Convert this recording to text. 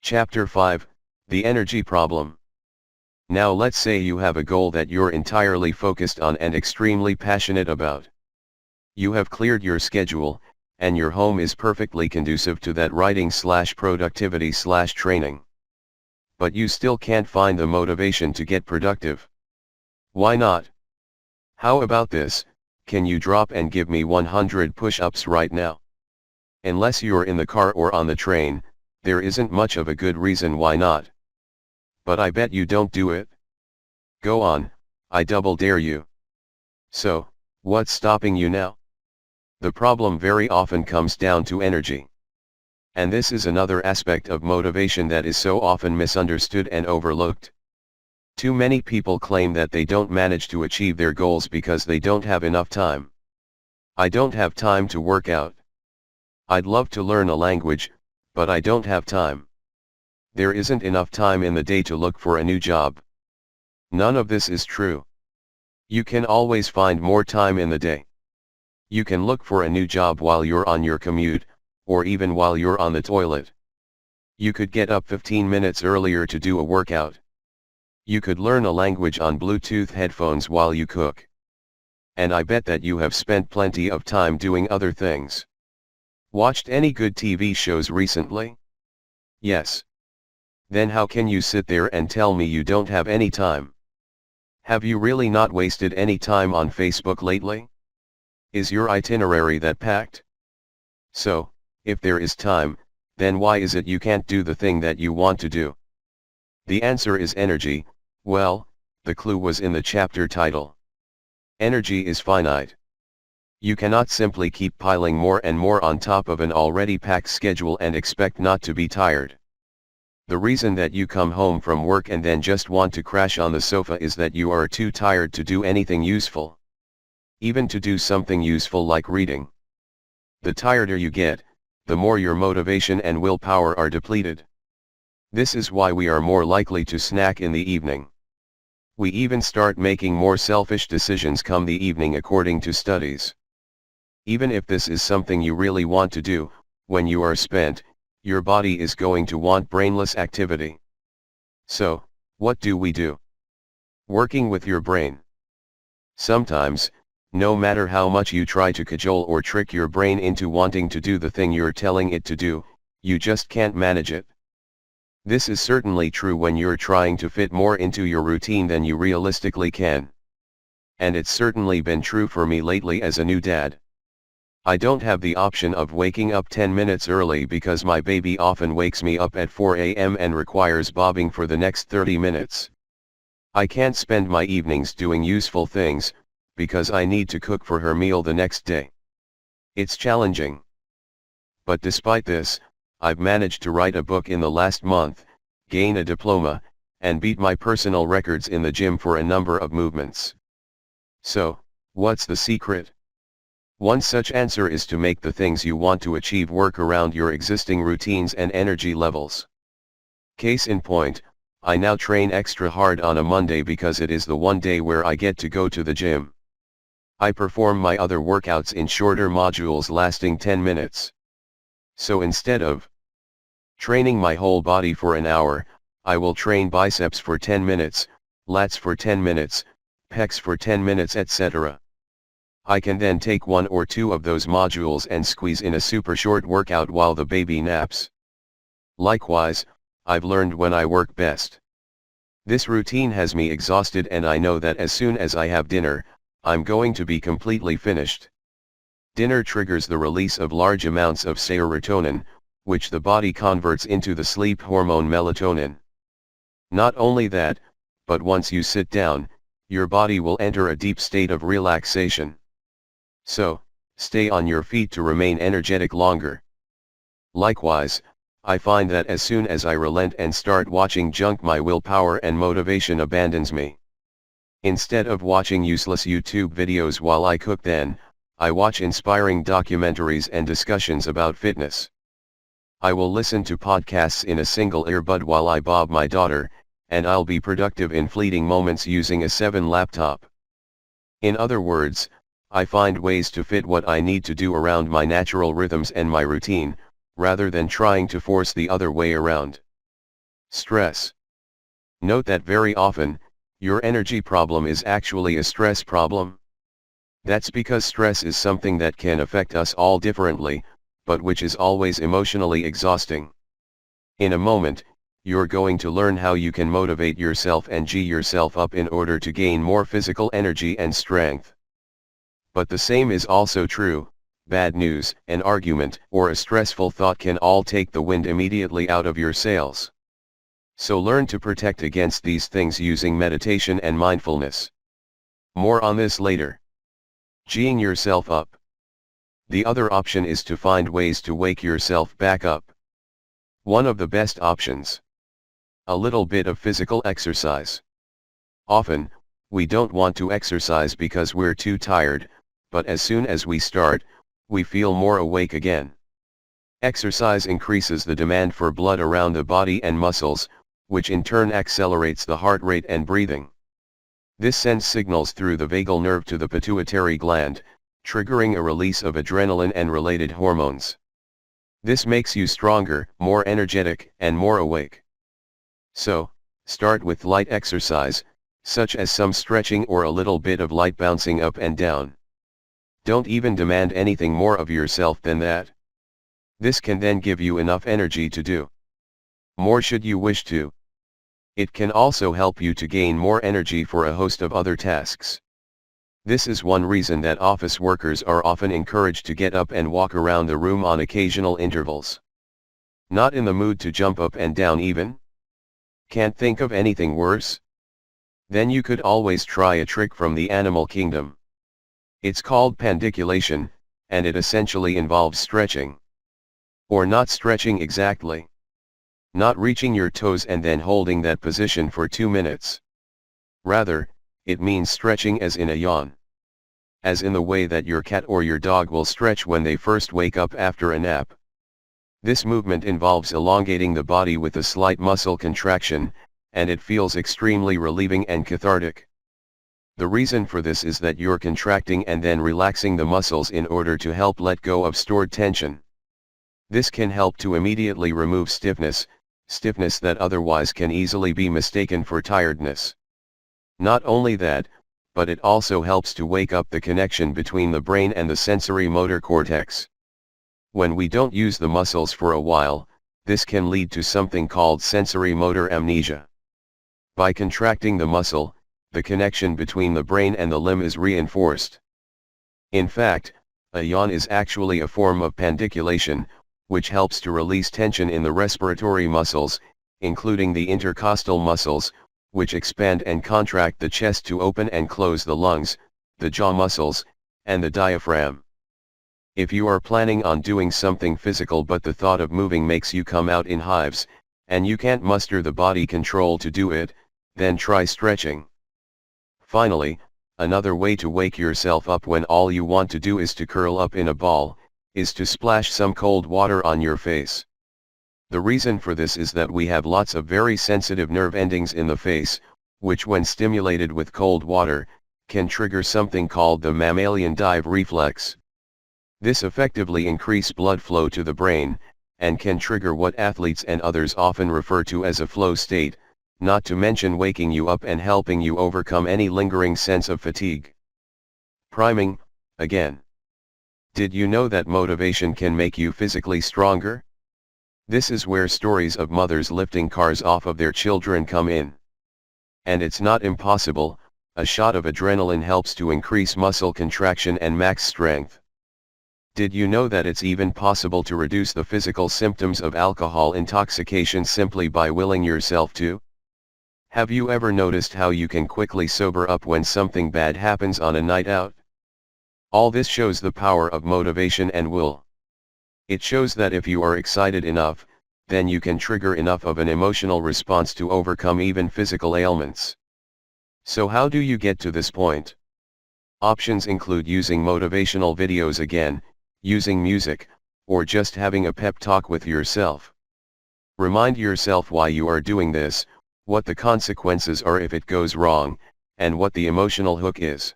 Chapter 5, The Energy Problem. Now let's say you have a goal that you're entirely focused on and extremely passionate about. You have cleared your schedule, and your home is perfectly conducive to that writing/productivity/training. But you still can't find the motivation to get productive. Why not? How about this? Can you drop and give me 100 push-ups right now? Unless you're in the car or on the train, there isn't much of a good reason why not. But I bet you don't do it. Go on, I double dare you. So, what's stopping you now? The problem very often comes down to energy. And this is another aspect of motivation that is so often misunderstood and overlooked. Too many people claim that they don't manage to achieve their goals because they don't have enough time. I don't have time to work out. I'd love to learn a language, but I don't have time. There isn't enough time in the day to look for a new job. None of this is true. You can always find more time in the day. You can look for a new job while you're on your commute, or even while you're on the toilet. You could get up 15 minutes earlier to do a workout. You could learn a language on Bluetooth headphones while you cook. And I bet that you have spent plenty of time doing other things. Watched any good TV shows recently? Yes. Then how can you sit there and tell me you don't have any time? Have you really not wasted any time on Facebook lately? Is your itinerary that packed? So, if there is time, then why is it you can't do the thing that you want to do? The answer is energy. Well, the clue was in the chapter title. Energy is finite. You cannot simply keep piling more and more on top of an already packed schedule and expect not to be tired. The reason that you come home from work and then just want to crash on the sofa is that you are too tired to do anything useful. Even to do something useful like reading. The tireder you get, the more your motivation and willpower are depleted. This is why we are more likely to snack in the evening. We even start making more selfish decisions come the evening according to studies. Even if this is something you really want to do, when you are spent, your body is going to want brainless activity. So, what do we do? Working with your brain. Sometimes, no matter how much you try to cajole or trick your brain into wanting to do the thing you're telling it to do, you just can't manage it. This is certainly true when you're trying to fit more into your routine than you realistically can. And it's certainly been true for me lately as a new dad. I don't have the option of waking up 10 minutes early because my baby often wakes me up at 4 a.m. and requires bobbing for the next 30 minutes. I can't spend my evenings doing useful things, because I need to cook for her meal the next day. It's challenging. But despite this, I've managed to write a book in the last month, gain a diploma, and beat my personal records in the gym for a number of movements. So, what's the secret? One such answer is to make the things you want to achieve work around your existing routines and energy levels. Case in point, I now train extra hard on a Monday because it is the one day where I get to go to the gym. I perform my other workouts in shorter modules lasting 10 minutes. So instead of training my whole body for an hour, I will train biceps for 10 minutes, lats for 10 minutes, pecs for 10 minutes, etc. I can then take one or two of those modules and squeeze in a super short workout while the baby naps. Likewise, I've learned when I work best. This routine has me exhausted, and I know that as soon as I have dinner, I'm going to be completely finished. Dinner triggers the release of large amounts of serotonin, which the body converts into the sleep hormone melatonin. Not only that, but once you sit down, your body will enter a deep state of relaxation. So, stay on your feet to remain energetic longer. Likewise, I find that as soon as I relent and start watching junk, my willpower and motivation abandons me. Instead of watching useless YouTube videos while I cook, then, I watch inspiring documentaries and discussions about fitness. I will listen to podcasts in a single earbud while I bob my daughter, and I'll be productive in fleeting moments using a 7 laptop. In other words, I find ways to fit what I need to do around my natural rhythms and my routine, rather than trying to force the other way around. Stress. Note that very often, your energy problem is actually a stress problem. That's because stress is something that can affect us all differently, but which is always emotionally exhausting. In a moment, you're going to learn how you can motivate yourself and G yourself up in order to gain more physical energy and strength. But the same is also true. Bad news, an argument, or a stressful thought can all take the wind immediately out of your sails. So learn to protect against these things using meditation and mindfulness. More on this later. G'ing yourself up. The other option is to find ways to wake yourself back up. One of the best options. A little bit of physical exercise. Often, we don't want to exercise because we're too tired, but as soon as we start, we feel more awake again. Exercise increases the demand for blood around the body and muscles, which in turn accelerates the heart rate and breathing. This sends signals through the vagal nerve to the pituitary gland, triggering a release of adrenaline and related hormones. This makes you stronger, more energetic, and more awake. So, start with light exercise, such as some stretching or a little bit of light bouncing up and down. Don't even demand anything more of yourself than that. This can then give you enough energy to do more should you wish to. It can also help you to gain more energy for a host of other tasks. This is one reason that office workers are often encouraged to get up and walk around the room on occasional intervals. Not in the mood to jump up and down even? Can't think of anything worse? Then you could always try a trick from the animal kingdom. It's called pandiculation, and it essentially involves stretching. Or not stretching exactly. Not reaching your toes and then holding that position for 2 minutes. Rather, it means stretching as in a yawn. As in the way that your cat or your dog will stretch when they first wake up after a nap. This movement involves elongating the body with a slight muscle contraction, and it feels extremely relieving and cathartic. The reason for this is that you're contracting and then relaxing the muscles in order to help let go of stored tension. This can help to immediately remove stiffness that otherwise can easily be mistaken for tiredness. Not only that, but it also helps to wake up the connection between the brain and the sensory motor cortex. When we don't use the muscles for a while, this can lead to something called sensory motor amnesia. By contracting the muscle, the connection between the brain and the limb is reinforced. In fact, a yawn is actually a form of pandiculation, which helps to release tension in the respiratory muscles, including the intercostal muscles, which expand and contract the chest to open and close the lungs, the jaw muscles, and the diaphragm. If you are planning on doing something physical but the thought of moving makes you come out in hives, and you can't muster the body control to do it, then try stretching. Finally, another way to wake yourself up when all you want to do is to curl up in a ball, is to splash some cold water on your face. The reason for this is that we have lots of very sensitive nerve endings in the face, which when stimulated with cold water, can trigger something called the mammalian dive reflex. This effectively increases blood flow to the brain, and can trigger what athletes and others often refer to as a flow state, not to mention waking you up and helping you overcome any lingering sense of fatigue. Priming, again. Did you know that motivation can make you physically stronger? This is where stories of mothers lifting cars off of their children come in. And it's not impossible, a shot of adrenaline helps to increase muscle contraction and max strength. Did you know that it's even possible to reduce the physical symptoms of alcohol intoxication simply by willing yourself to? Have you ever noticed how you can quickly sober up when something bad happens on a night out? All this shows the power of motivation and will. It shows that if you are excited enough, then you can trigger enough of an emotional response to overcome even physical ailments. So how do you get to this point? Options include using motivational videos again, using music, or just having a pep talk with yourself. Remind yourself why you are doing this, what the consequences are if it goes wrong, and what the emotional hook is.